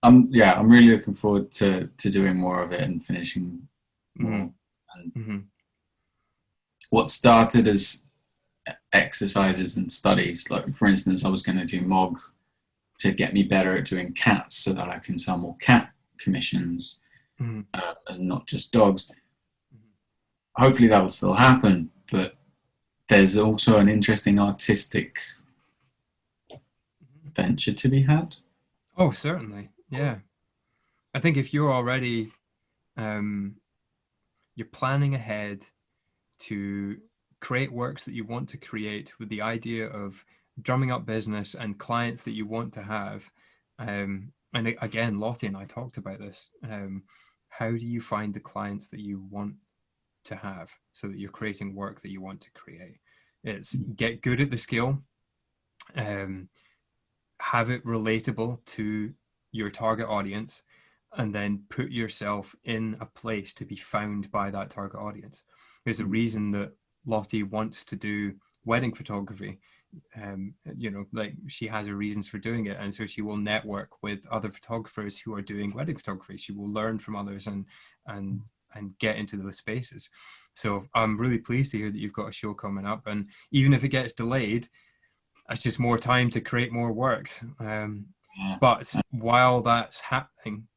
really looking forward to doing more of it and finishing Mm-hmm. more. And Mm-hmm. what started as exercises and studies, like for instance, I was going to do MOG to get me better at doing cats so that I can sell more cat commissions, Mm-hmm. and not just dogs. Hopefully that will still happen, but there's also an interesting artistic venture to be had. Oh, certainly. Yeah. I think if you're already um, you're planning ahead to create works that you want to create with the idea of drumming up business and clients that you want to have. And again, Lottie and I talked about this. How do you find the clients that you want to have so that you're creating work that you want to create? It's get good at the skill, um, have it relatable to your target audience, and then put yourself in a place to be found by that target audience. There's a reason that Lottie wants to do wedding photography. Like she has her reasons for doing it, and so she will network with other photographers who are doing wedding photography. She will learn from others and and get into those spaces. So I'm really pleased to hear that you've got a show coming up, and even if it gets delayed, that's just more time to create more works. Yeah. But while that's happening,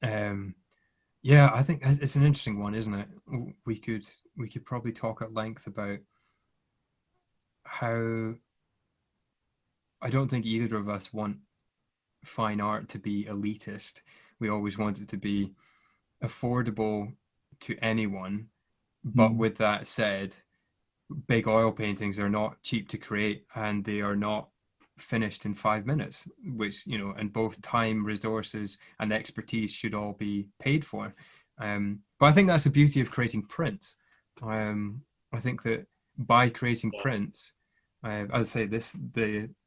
um, yeah, I think it's an interesting one, isn't it? We could probably talk at length about how I don't think either of us want fine art to be elitist. We always want it to be affordable to anyone. But Mm. with that said, big oil paintings are not cheap to create, and they are not finished in 5 minutes, which, and both time, resources, and expertise should all be paid for. But I think that's the beauty of creating prints. I think that by creating prints, as I say,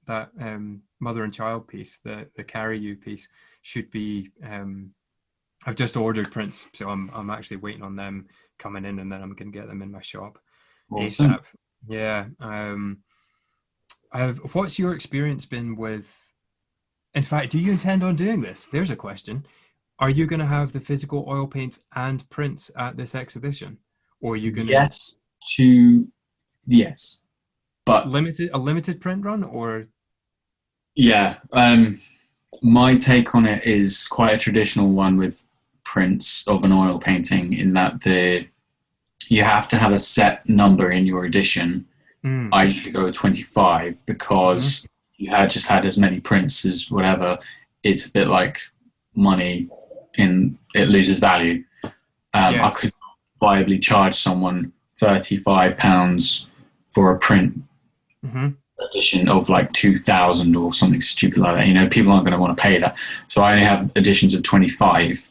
that mother and child piece, the carry you piece, should be. I've just ordered prints, so I'm actually waiting on them coming in, and then I'm gonna get them in my shop Awesome. ASAP. Yeah. What's your experience been with? In fact, do you intend on doing this? There's a question. Are you going to have the physical oil paints and prints at this exhibition, or are you going to Yes to yes, but limited print run, or yeah. My take on it is quite a traditional one with prints of an oil painting, in that you have to have a set number in your edition. mm, I usually go with 25 hmm because you had just had as many prints as whatever. It's a bit like money, in it loses value. I could yes, viably charge someone £35 for a print hmm edition of like 2,000 or something stupid like that. People aren't going to want to pay that. So I only have editions of 25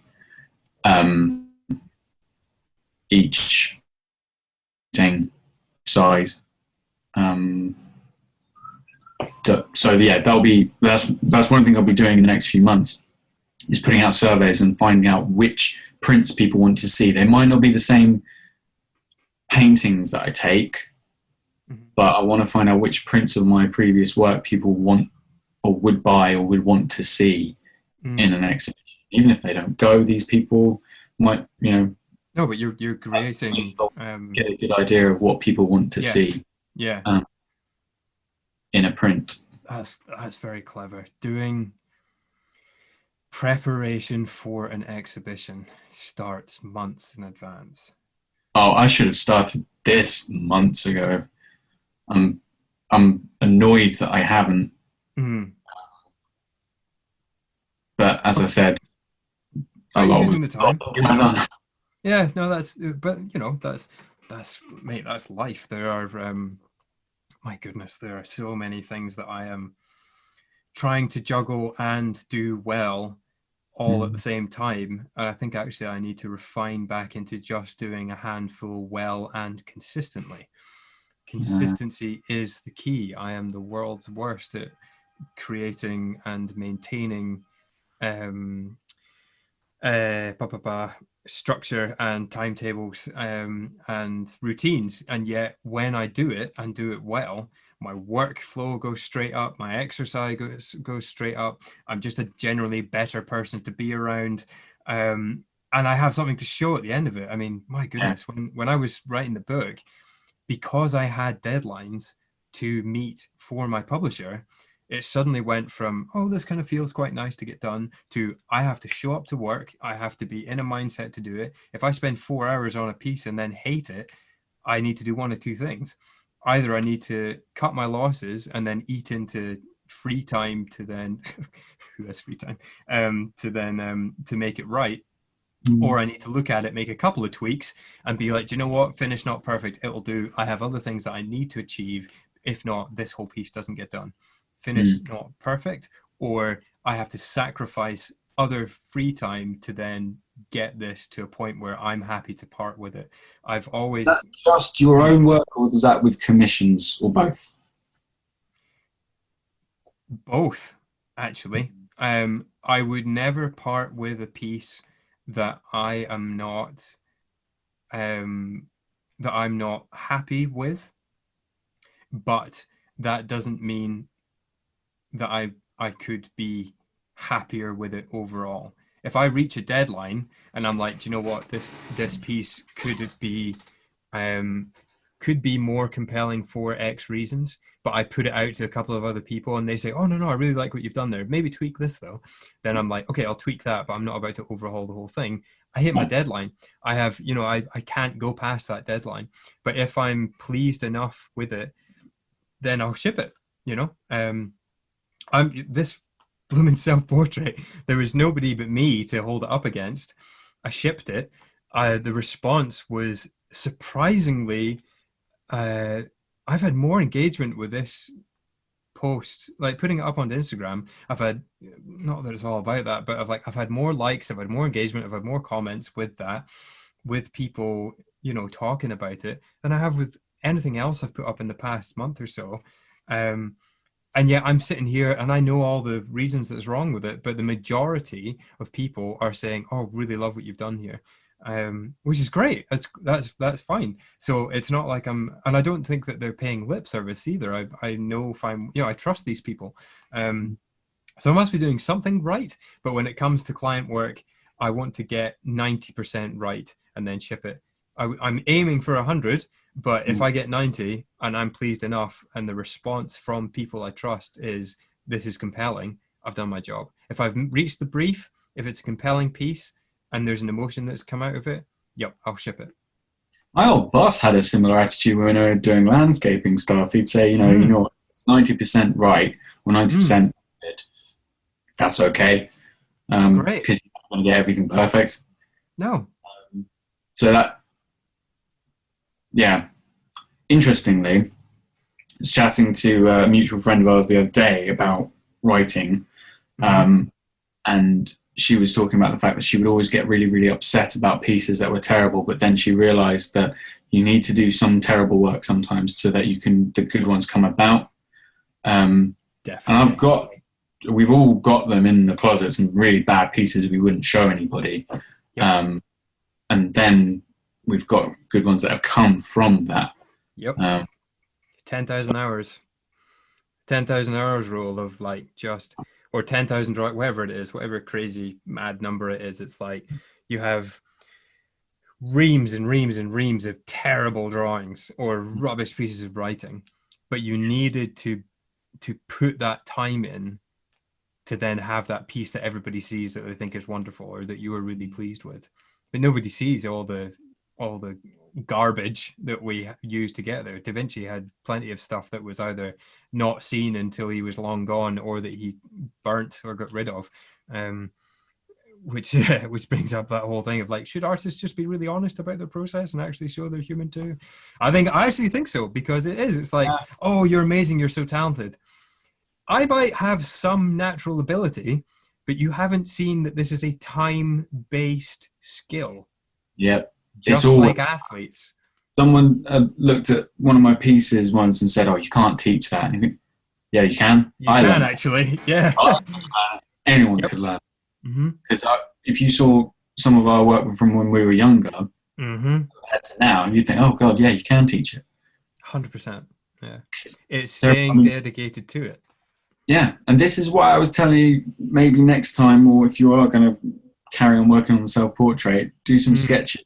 um, each thing size. Um, so yeah, that's one thing I'll be doing in the next few months, is putting out surveys and finding out which prints people want to see. They might not be the same paintings that I take, hmm but I want to find out which prints of my previous work people want or would buy or would want to see in mm. an exhibition. Even if they don't go, these people might, No, but you're at least creating. they'll get a good idea of what people want to Yes, see yeah, um, in a print. that's very clever. Doing preparation for an exhibition starts months in advance. Oh, I should have started this months ago. I'm I'm annoyed that I haven't. Mm. But as I said, a But you're lot using of the time. going on. Yeah, no, but mate, that's life. There are, my goodness, there are so many things that I am trying to juggle and do well all at the Mm, same time. And I think actually I need to refine back into just doing a handful well and consistently. yeah. Consistency is the key. I am the world's worst at creating and maintaining um, structure and timetables and routines. And yet, when I do it and do it well, my workflow goes straight up, my exercise goes straight up. I'm just a generally better person to be around. And I have something to show at the end of it. I mean, my Yeah. goodness, when I was writing the book, because I had deadlines to meet for my publisher, it suddenly went from, oh, this kind of feels quite nice to get done, to I have to show up to work. I have to be in a mindset to do it. If I spend 4 hours on a piece and then hate it, I need to do one of two things. Either I need to cut my losses and then eat into free time to then, who has free time, to make it right, Mm, or I need to look at it, make a couple of tweaks, and be like, do you know what? Finish not perfect. It'll do. I have other things that I need to achieve. If not, this whole piece doesn't get done. Finish mm. not perfect, or I have to sacrifice other free time to then get this to a point where I'm happy to part with it. I've Is that always just your own work, or does that with commissions, or both? both, actually. I would never part with a piece that I am not um, that I'm not happy with, but that doesn't mean that I could be happier with it overall. If I reach a deadline and I'm like, do you know what, this piece um could be more compelling for X reasons, but I put it out to a couple of other people and they say, oh no, I really like what you've done there. Maybe tweak this though. Then I'm like, okay, I'll tweak that, but I'm not about to overhaul the whole thing. I hit my Yeah. deadline. I can't go past that deadline. But if I'm pleased enough with it, then I'll ship it, you know? I'm this blooming self-portrait. There was nobody but me to hold it up against. I shipped it. The response was surprisingly uh, I've had more engagement with this post, like putting it up on Instagram. I've had, not that it's all about that, but I've had more likes, I've had more engagement, I've had more comments with that, with people, talking about it than I have with anything else I've put up in the past month or so. And yet I'm sitting here and I know all the reasons that's wrong with it, but the majority of people are saying, "Oh, really love what you've done here," which is great. That's fine. So it's not like and I don't think that they're paying lip service either. I know if I trust these people. So I must be doing something right. But when it comes to client work, I want to get 90% right and then ship it. I'm aiming for 100, but if I get 90 and I'm pleased enough and the response from people I trust is, this is compelling, I've done my job. If I've reached the brief, if it's a compelling piece and there's an emotion that's come out of it, yep, I'll ship it. My old boss had a similar attitude when we were doing landscaping stuff. He'd say, it's 90% right or 90% good. That's okay. Great. Because you're not going to get everything perfect. No. So that, yeah. Interestingly, I was chatting to a mutual friend of ours the other day about writing. And she was talking about the fact that she would always get really, really upset about pieces that were terrible, but then she realized that you need to do some terrible work sometimes so that the good ones come about. Definitely. And we've all got them in the closet, some really bad pieces we wouldn't show anybody. Yep. And then we've got good ones that have come from that. Yep. 10,000 hours. 10,000 hours rule of or 10,000, whatever it is, whatever crazy mad number it is. It's like you have reams and reams and reams of terrible drawings or rubbish pieces of writing, but you needed to put that time in to then have that piece that everybody sees that they think is wonderful or that you were really pleased with. But nobody sees all the garbage that we use to get there. Da Vinci had plenty of stuff that was either not seen until he was long gone or that he burnt or got rid of. Which brings up that whole thing of should artists just be really honest about their process and actually show they're human too? I actually think so, because it is. It's oh, you're amazing, you're so talented. I might have some natural ability, but you haven't seen that this is a time-based skill. Yep. Just like athletes. Someone looked at one of my pieces once and said, "Oh, you can't teach that." And you think, "Yeah, you can. You can actually. Yeah. Anyone could learn." Because if you saw some of our work from when we were younger compared to now, you'd think, "Oh God, yeah, you can teach it." 100%. Yeah. It's staying dedicated to it. Yeah, and this is why I was telling you, maybe next time, or if you are going to carry on working on the self-portrait, do some sketches.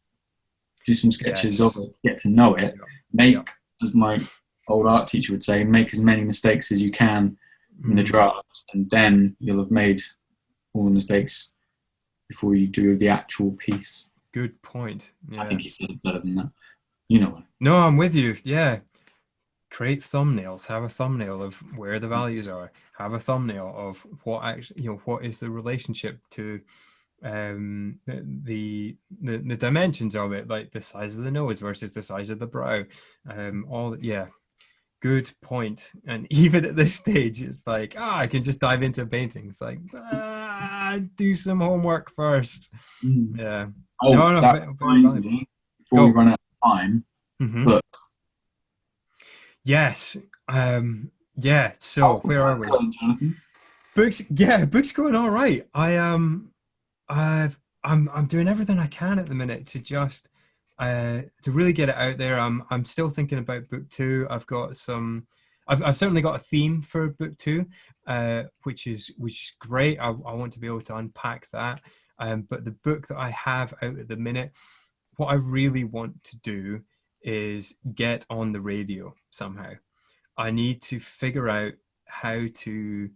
Do some sketches of it, get to know it. Make, as my old art teacher would say, make as many mistakes as you can in the draft, and then you'll have made all the mistakes before you do the actual piece. Good point. Yeah. I think he said it better than that. You know what? No, I'm with you. Yeah. Create thumbnails. Have a thumbnail of where the values are. Have a thumbnail of what actually, what is the relationship to the dimensions of it, like the size of the nose versus the size of the brow. Good point. And even at this stage, it's I can just dive into painting. It's do some homework first. Yeah. Oh, that reminds me, before we run out of time, book. Yes. Yeah. So where are we? Jonathan? Books going all right. I'm doing everything I can at the minute to just to really get it out there. I'm still thinking about book 2. I've certainly got a theme for book 2, which is great. I want to be able to unpack that. But the book that I have out at the minute, what I really want to do is get on the radio somehow. I need to figure out how to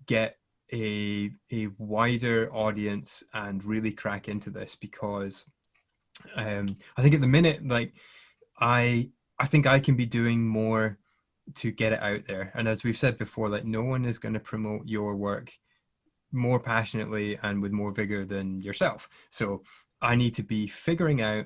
get a wider audience and really crack into this, because I think at the minute, I think I can be doing more to get it out there. And as we've said before, no one is going to promote your work more passionately and with more vigor than yourself. So I need to be figuring out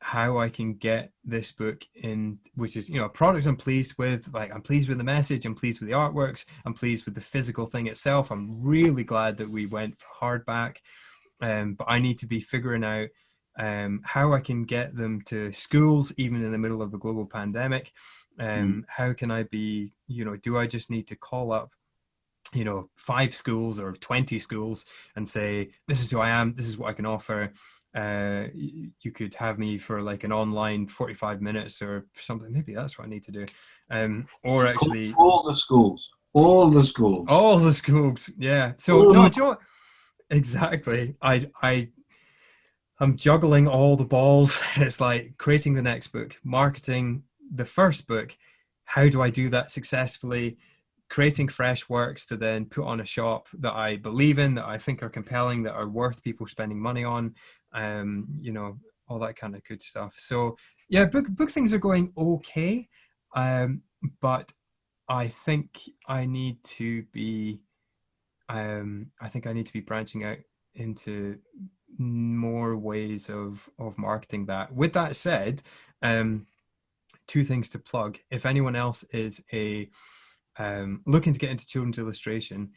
how I can get this book in, which is, a product I'm pleased with. Like, I'm pleased with the message, I'm pleased with the artworks, I'm pleased with the physical thing itself. I'm really glad that we went for hardback, but I need to be figuring out how I can get them to schools, even in the middle of a global pandemic. How can I be, do I just need to call up 5 schools or 20 schools and say, this is who I am, this is what I can offer, you could have me for like an online 45 minutes or something. Maybe that's what I need to do. Or actually all the schools, yeah. So no, Joe, exactly. I'm juggling all the balls. It's like creating the next book, marketing the first book. How do I do that successfully? Creating fresh works to then put on a shop that I believe in, that I think are compelling, that are worth people spending money on, all that kind of good stuff. So yeah, book things are going okay, but I think I need to be branching out into more ways of marketing that. With that said, 2 things to plug. If anyone else is looking to get into children's illustration,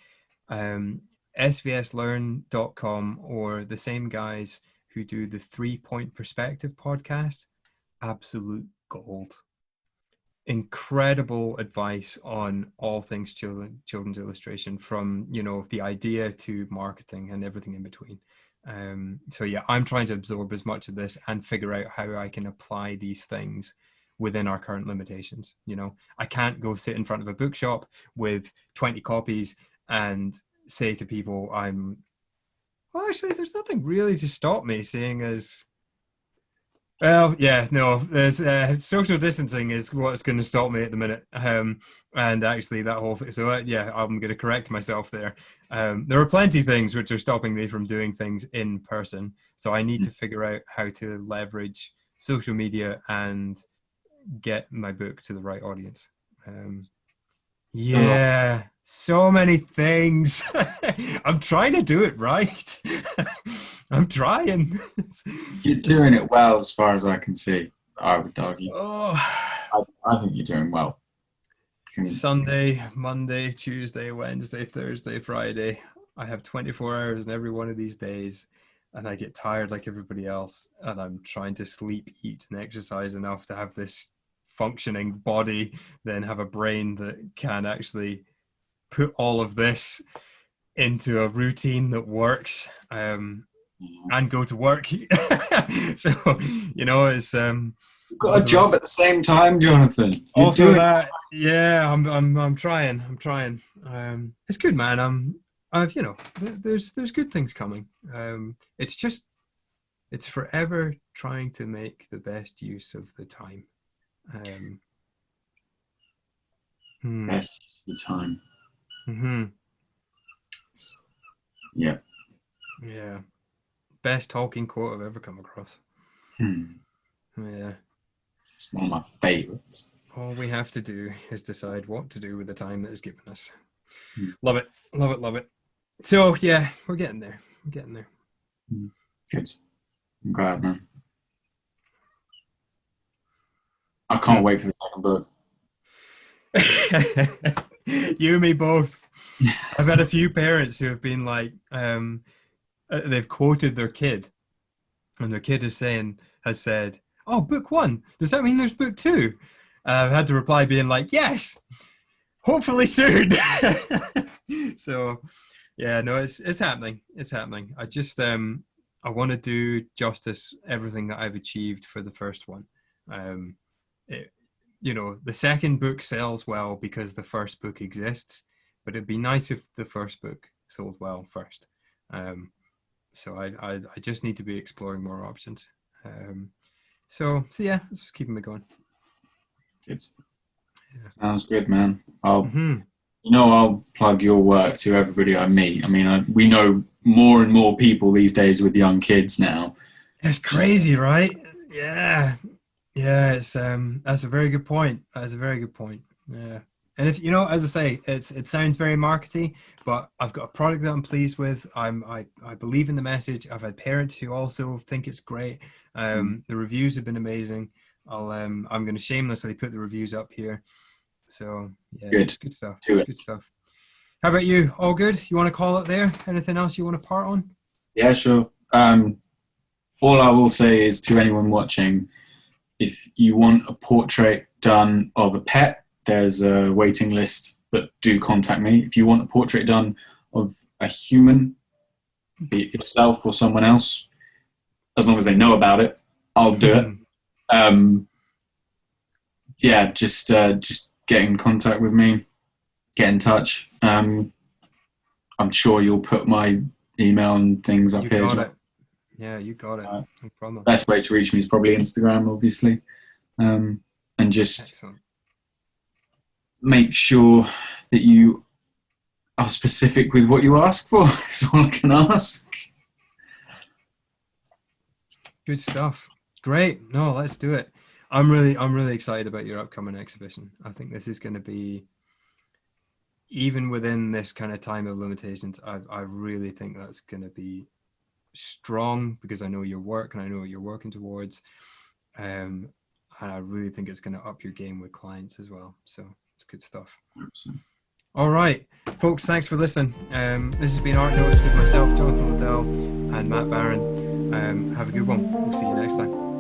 svslearn.com or the same guys who do the 3-Point Perspective podcast, absolute gold. Incredible advice on all things children's illustration, from the idea to marketing and everything in between. So yeah, I'm trying to absorb as much of this and figure out how I can apply these things within our current limitations. I can't go sit in front of a bookshop with 20 copies and say to people, actually, there's nothing really to stop me, seeing as, well, yeah, no, there's social distancing is what's going to stop me at the minute. And actually that whole thing, so yeah, I'm going to correct myself there. There are plenty of things which are stopping me from doing things in person. So I need to figure out how to leverage social media and get my book to the right audience. Yeah, so many things. I'm trying to do it right. I'm trying. You're doing it well, as far as I can see. I would argue. Oh, I think you're doing well. Sunday, Monday, Tuesday, Wednesday, Thursday, Friday. I have 24 hours in every one of these days, and I get tired like everybody else. And I'm trying to sleep, eat, and exercise enough to have this functioning body, then have a brain that can actually put all of this into a routine that works, and go to work. So it's you've got a job at the same time, Jonathan. Also that, yeah, I'm trying. It's good, man. There's good things coming. It's forever trying to make the best use of the time. Best use of the time. Mm-hmm. Yeah. Yeah. Best talking quote I've ever come across. Yeah. It's one of my favorites. All we have to do is decide what to do with the time that is given us. Love it. Love it. Love it. So yeah, we're getting there. Good. I'm glad, man. I can't wait for the second book. You and me both. I've had a few parents who have been like, they've quoted their kid, and their kid has said, "Oh, book 1. Does that mean there's book 2?" I've had to reply being like, "Yes, hopefully soon." So, yeah, no, it's happening. It's happening. I just I want to do justice everything that I've achieved for the first one. The second book sells well because the first book exists, but it'd be nice if the first book sold well first. So I just need to be exploring more options. So yeah, it's just keeping me going. Good. Yeah. Sounds good, man. I'll plug your work to everybody I meet. I mean, we know more and more people these days with young kids now. It's crazy, right? Yeah. Yeah, it's that's a very good point. Yeah. And if you know, as I say, it sounds very markety, but I've got a product that I'm pleased with. I believe in the message. I've had parents who also think it's great. The reviews have been amazing. I'm going to shamelessly put the reviews up here. So yeah, Good. it's good stuff. Do It's it. good stuff. How about you? All good? You want to call it there? Anything else you want to part on? Yeah, sure. All I will say is to anyone watching, if you want a portrait done of a pet, there's a waiting list, but do contact me. If you want a portrait done of a human, be it yourself or someone else, as long as they know about it, I'll do it. Yeah, just get in contact with me, get in touch. I'm sure you'll put my email and things up You here. got it. Yeah, you got it. No problem. Best way to reach me is probably Instagram, obviously. And just Excellent. make sure that you are specific with what you ask for. That's all I can ask. Good stuff. Great. No, let's do it. I'm really excited about your upcoming exhibition. I think this is going to be, even within this kind of time of limitations, I really think that's going to be strong, because I know your work and I know what you're working towards. And I really think it's going to up your game with clients as well. So it's good stuff. All right, folks, thanks for listening. This has been Art Notes with myself, Jonathan Liddell, and Matt Barron. Have a good one. We'll see you next time.